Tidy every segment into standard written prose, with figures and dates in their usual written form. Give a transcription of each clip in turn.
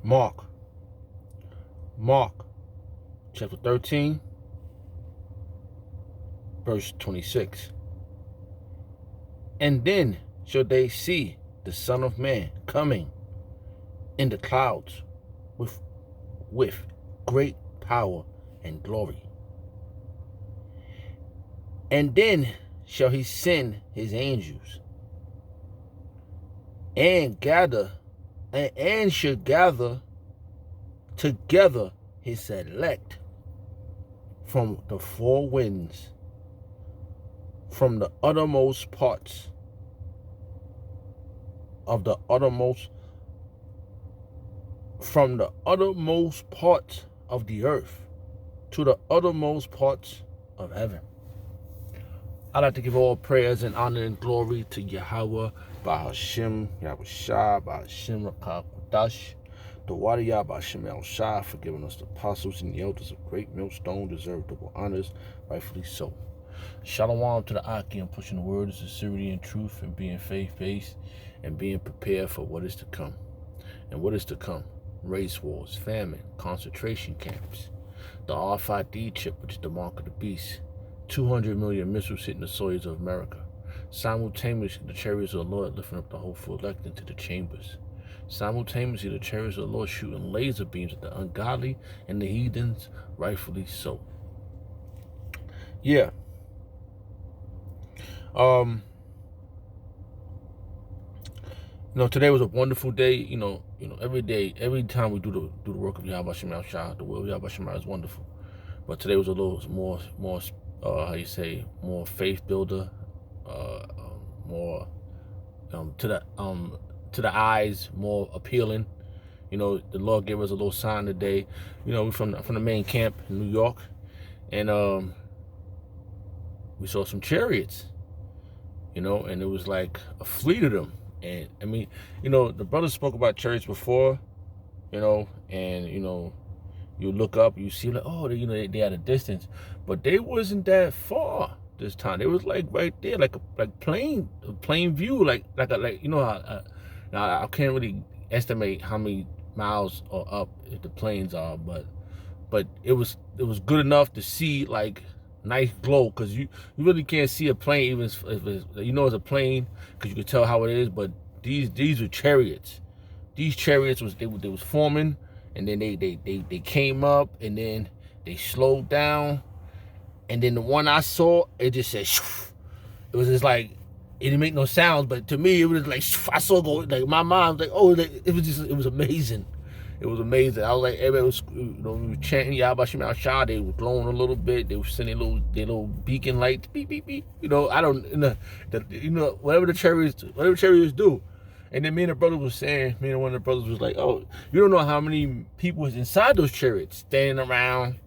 Mark chapter 13, verse 26. And then shall they see the Son of Man coming in the clouds with great power and glory. And then shall he send his angels and should gather together his elect from the four winds, from the uttermost parts of the uttermost parts of the earth to the uttermost parts of heaven. I'd like to give all prayers and honor and glory to Yahweh, Bahashim, Yahushua, Bahashim, Rakah, Kodash, the Wadi Yah, Bahashim, El Shah, for giving us the apostles and the elders of great millstone, deserve double honors, rightfully so. Shalom to the Aki, and pushing the word of sincerity and truth, and being faith-based, and being prepared for what is to come. And what is to come? Race wars, famine, concentration camps, the RFID chip, which is the mark of the beast, 200 million missiles hitting the soils of America. Simultaneously, the chariots of the Lord lifting up the hopeful elect into the chambers. Simultaneously, the chariots of the Lord shooting laser beams at the ungodly and the heathens, rightfully so. Yeah. Today was a wonderful day. Every day, every time we do the work of Yahweh Shema Shah, the will of Yahweh Shema is wonderful. But today was a little more more faith builder, more to the eyes, more appealing. The Lord gave us a little sign today. We're from the main camp in New York, and we saw some chariots. And it was like a fleet of them. And I mean, the brothers spoke about chariots before, and you look up, you see like, oh, they at a distance, but they wasn't that far this time. They was like right there, like plain view, like I can't really estimate how many miles or up if the planes are, but it was good enough to see like nice glow, because you really can't see a plane even if it's a plane, because you can tell how it is. But these were chariots. These chariots they was forming, and then they came up, and then they slowed down, and then the one I saw, it just said shoo. It was just like, it didn't make no sounds, but to me it was like shoo. I saw it go, like my mind was like, oh, it was amazing. It was amazing. I was like, everybody was, we were chanting Yahweh Shema Shah. They were glowing a little bit. They were sending their little beacon lights, beep beep beep. I don't, whatever the chariots do. And then me and one of the brothers was like, oh, you don't know how many people was inside those chariots, standing around,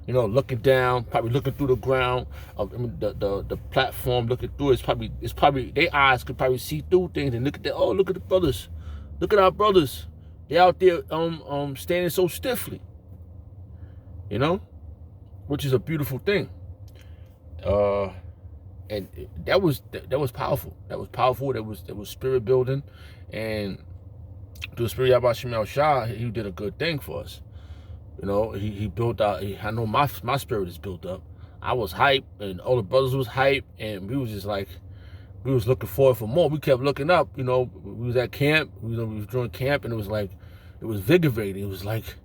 looking down, probably looking through the ground, the platform, looking through. It's probably their eyes could probably see through things and look at the brothers, look at our brothers. They out there standing so stiffly, which is a beautiful thing. And that was powerful. That was powerful. That was spirit building, and through the spirit of Yahweh Shema Shah, he did a good thing for us. He built out. I know my spirit is built up. I was hyped, and all the brothers was hyped, and we was just like, we was looking forward for more. We kept looking up. We was at camp. We was doing camp, and it was like, it was vigorating. It was like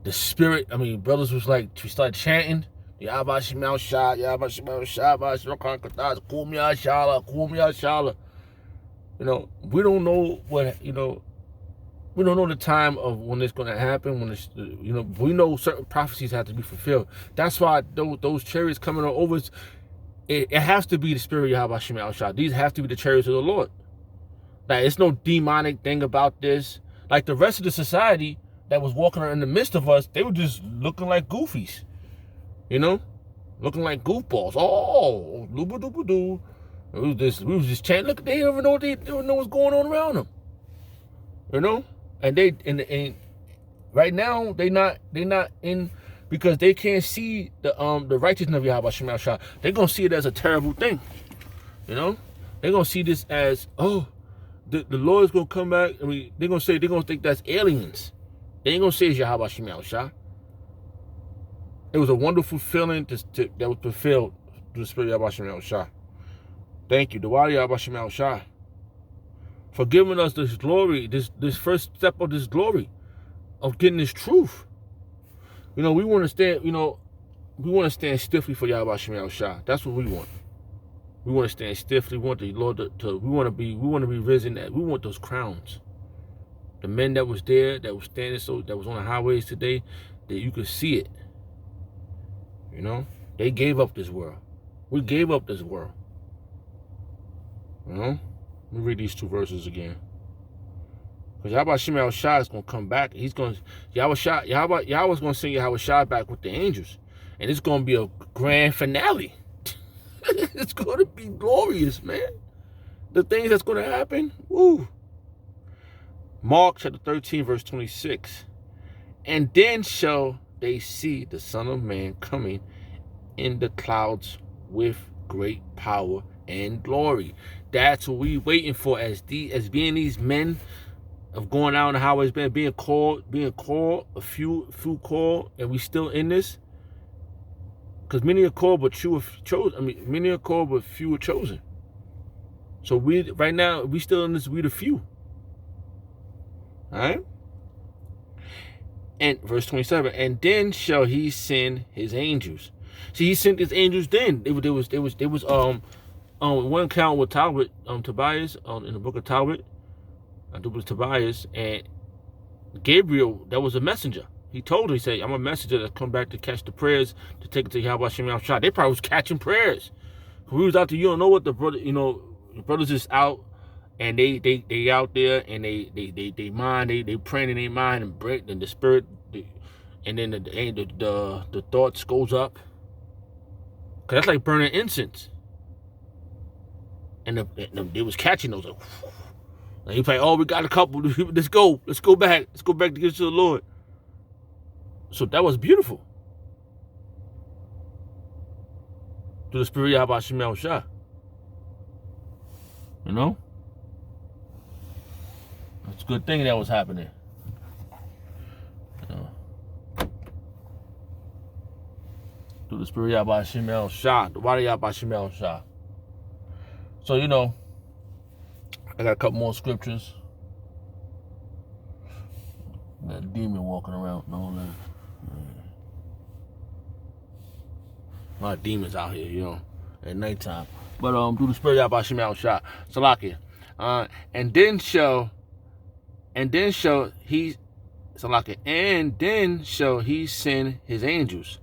the spirit. I mean, brothers was like, we started chanting, Yahweh Shema Shah, Yahweh Shema Shah, Rakah Kodash, Kum Yah Shala, Kum Yah Shala. We don't know what, we don't know the time of when it's going to happen. When it's, we know certain prophecies have to be fulfilled. That's why those chariots coming over, it has to be the spirit of Yahweh Shema Shah. These have to be the chariots of the Lord. Like, it's no demonic thing about this. Like the rest of the society that was walking around in the midst of us, they were just looking like goofies, looking like goofballs. Oh, looba dooba doo. We was just chanting. Look, they don't know what's going on around them, And right now they not in, because they can't see the righteousness of Yahweh Shema Shah. They're gonna see it as a terrible thing, They're gonna see this as, oh, the Lord's gonna come back. I mean, they're gonna think that's aliens. They ain't gonna say it's Yahweh Shem Yahushua. It was a wonderful feeling that was fulfilled through the Spirit of Yahweh Shem Yahushua. Thank you, the Wadi Yahweh Shem Yahushua, for giving us this glory, this first step of this glory, of getting this truth. We want to stand, we want to stand stiffly for Yahweh Shem Yahushua. That's what we want. We want to stand stiffly. We want the Lord we want to be risen. That we want those crowns. The men that was there, that was standing, that was on the highways today, that you could see it. They gave up this world. We gave up this world. Let me read these 2 verses again. Because Yahweh Shem Yahushua is going to come back. He's going to, Yahweh's going to send Yahweh Shai back with the angels. And it's going to be a grand finale. It's going to be glorious, man. The things that's going to happen. Woo. Mark chapter 13, verse 26. And then shall they see the Son of Man coming in the clouds with great power and glory. That's what we waiting for as being these men of going out on the highways, being called, a few called, and we still in this. Because many are called, but few are chosen. Many are called, but few are chosen. So right now, we still in this, we the few. All right? And verse 27, and then shall he send his angels. See, he sent his angels then. There was one account with Talbot, Tobias, in the book of Talbot. I think it was Tobias, and Gabriel, that was a messenger. He told him, he said, I'm a messenger that come back to catch the prayers, to take it to Yahweh Shem Yahushua. They probably was catching prayers. We was out there, you don't know what the brother, the brothers is out, and they out there, and they mind, they praying in their mind, and the spirit, and then the thoughts goes up. Cause that's like burning incense. And they was catching those. And he like, oh, we got a couple. Let's go back to give it to the Lord. So that was beautiful. To the Spirit of Yahweh Shem Yahushua. It's a good thing that was happening. To the Spirit of Yahweh Shem Yahushua. The Wadi Yahweh Shem Yahushua. So, I got a couple more scriptures. Got a demon walking around and all that. A lot of demons out here, at nighttime. But through the Spirit of Yahweh Shem Yahushua. Salakia. And then shall he send his angels,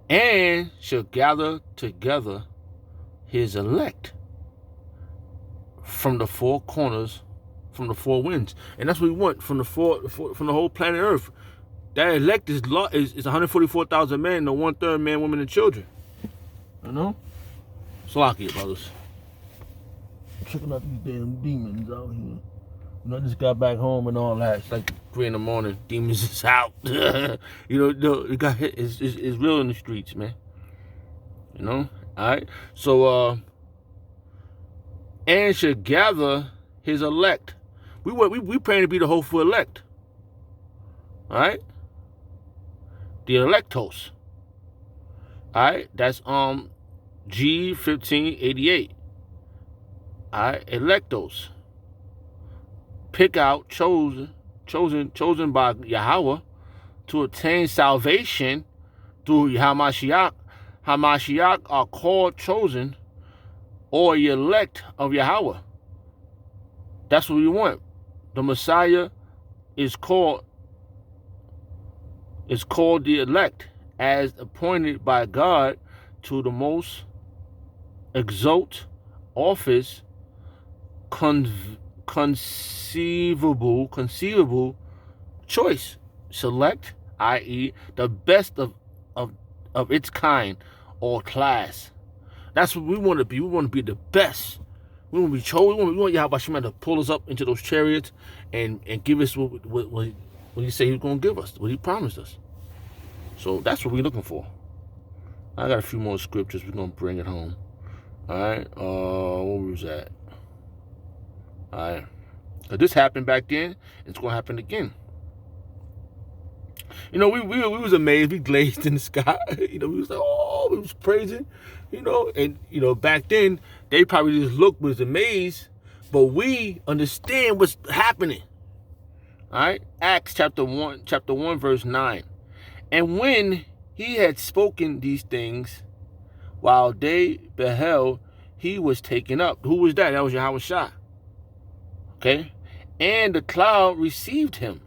and shall gather together his elect from the 4 corners, from the 4 winds. And that's what we want, from the whole planet Earth. That elect is 144,000 men, and 1/3 men, women, and children. Salakia, brothers. Checking out these damn demons out here. I just got back home and all that. It's like 3 in the morning. Demons is out. It got hit. It's real in the streets, man. All right. So, and should gather his elect. We praying to be the hopeful elect. All right. The electos. All right. That's G1588. All right. Electos. Pick out, chosen by Yahweh to attain salvation through Hamashiach. Hamashiach are called chosen, or elect of Yahweh. That's what we want. The Messiah is called the elect, as appointed by God to the most exalt office conceivable choice. Select, i.e., the best of its kind or class. That's what we want to be. We want to be the best. We want to be chosen. We want Yahweh Shema to pull us up into those chariots and give us what he said he was going to give us, what he promised us. So that's what we're looking for. I got a few more scriptures. We're going to bring it home. All right. What was that? All right. This happened back then. It's going to happen again. You know, we was amazed. We glazed in the sky. You know, we was like, oh, we was praising. You know, and you know, back then they probably just looked, was amazed, but we understand what's happening. All right, Acts chapter 1, verse 9. And when he had spoken these things, while they beheld, he was taken up. Who was that? That was Yahushua. Okay, and the cloud received him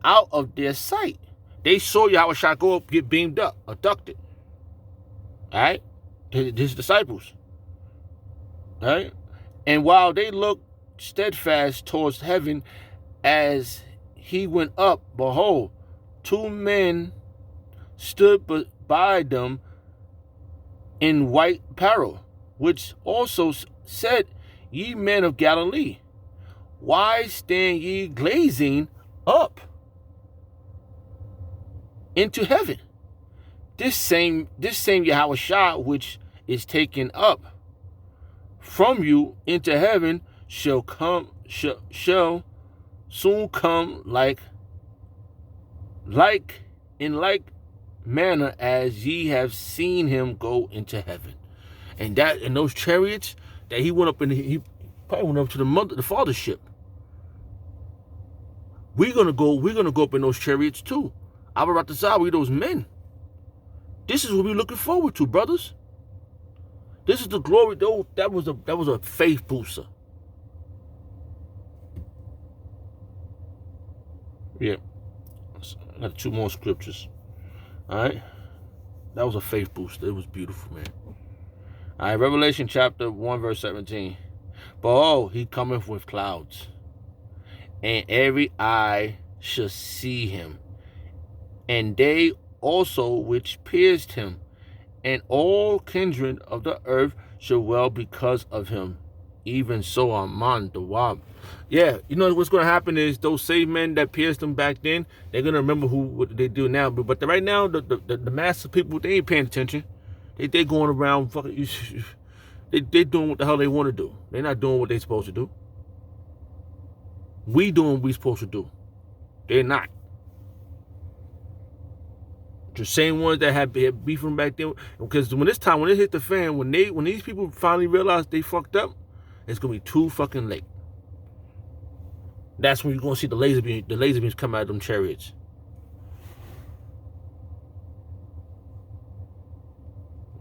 out of their sight. They saw Yahushua go up, get beamed up, abducted. All right, his disciples. All right, and while they looked steadfast towards heaven as he went up, behold, two men stood by them in white apparel, which also said, Ye men of Galilee, why stand ye gazing up into heaven? This same Yahushua which is taken up from you into heaven shall soon come in like manner as ye have seen him go into heaven. And that in those chariots that he went up in, he probably went up to the Father's ship. We're gonna go up in those chariots too. We those men. This is what we're looking forward to, brothers. This is the glory. Though that was a faith booster. Yeah, I got 2 more scriptures. All right, that was a faith booster. It was beautiful, man. All right, Revelation chapter 1, verse 17. Behold, he cometh with clouds, and every eye shall see him, and they also which pierced him, and all kindred of the earth shall well because of him. Even so, Aman the Wab. Yeah, you know what's going to happen is those same men that pierced them back then, they're going to remember what they do now. But right now, the mass of people, they ain't paying attention. They going around fucking. They doing what the hell they want to do. They're not doing what they're supposed to do. We doing what we supposed to do. They're not. The same ones that had beef from back then. Because when it hit the fan, when these people finally realize they fucked up, it's gonna be too fucking late. That's when you're gonna see the laser beams come out of them chariots.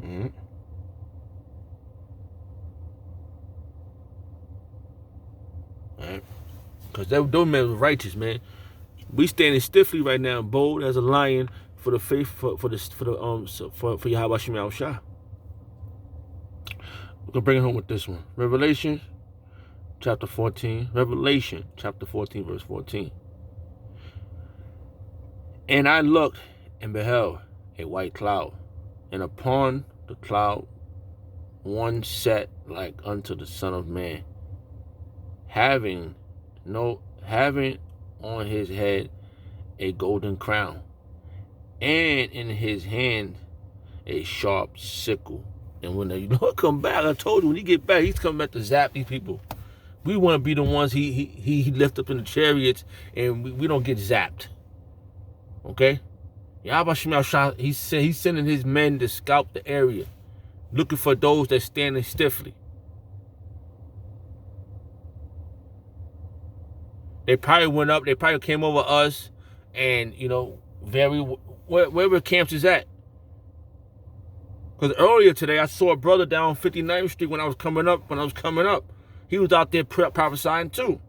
Mm-hmm. Right? Because those men were righteous, man. We standing stiffly right now, bold as a lion for the faith for Yahweh Shem Yahushua. We're gonna bring it home with this one. Revelation chapter 14, verse 14. And I looked and beheld a white cloud, and upon the cloud one sat like unto the Son of Man, having on his head a golden crown, and in his hand a sharp sickle. And when the Lord come back, I told you, when he get back, he's coming back to zap these people. We want to be the ones he lift up in the chariots, and we don't get zapped. Okay? Yahweh Shem Shah, he's sending his men to scout the area, looking for those that standing stiffly. They probably went up, they probably came over us, and, you know, where were camps is at? Because earlier today, I saw a brother down 59th Street when I was coming up. He was out there prophesying too.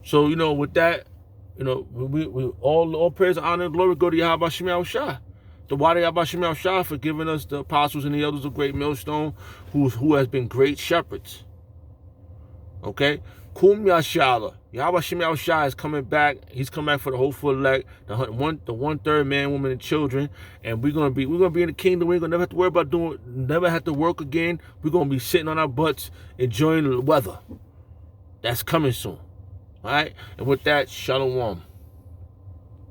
So, you know, with that, you know, we all praise, honor, and glory go to Yahweh Shem Yahushua. The Wadi Yahweh Shem Yahushua for giving us the apostles and the elders of great millstone who has been great shepherds. Okay? Kum Yashala. Yahweh Shem Yahushua is coming back. He's coming back for the hopeful elect, the 1/3 man, woman, and children. And we're gonna be in the kingdom. We're gonna never have to worry about never have to work again. We're gonna be sitting on our butts enjoying the weather. That's coming soon. All right? And with that, shalom.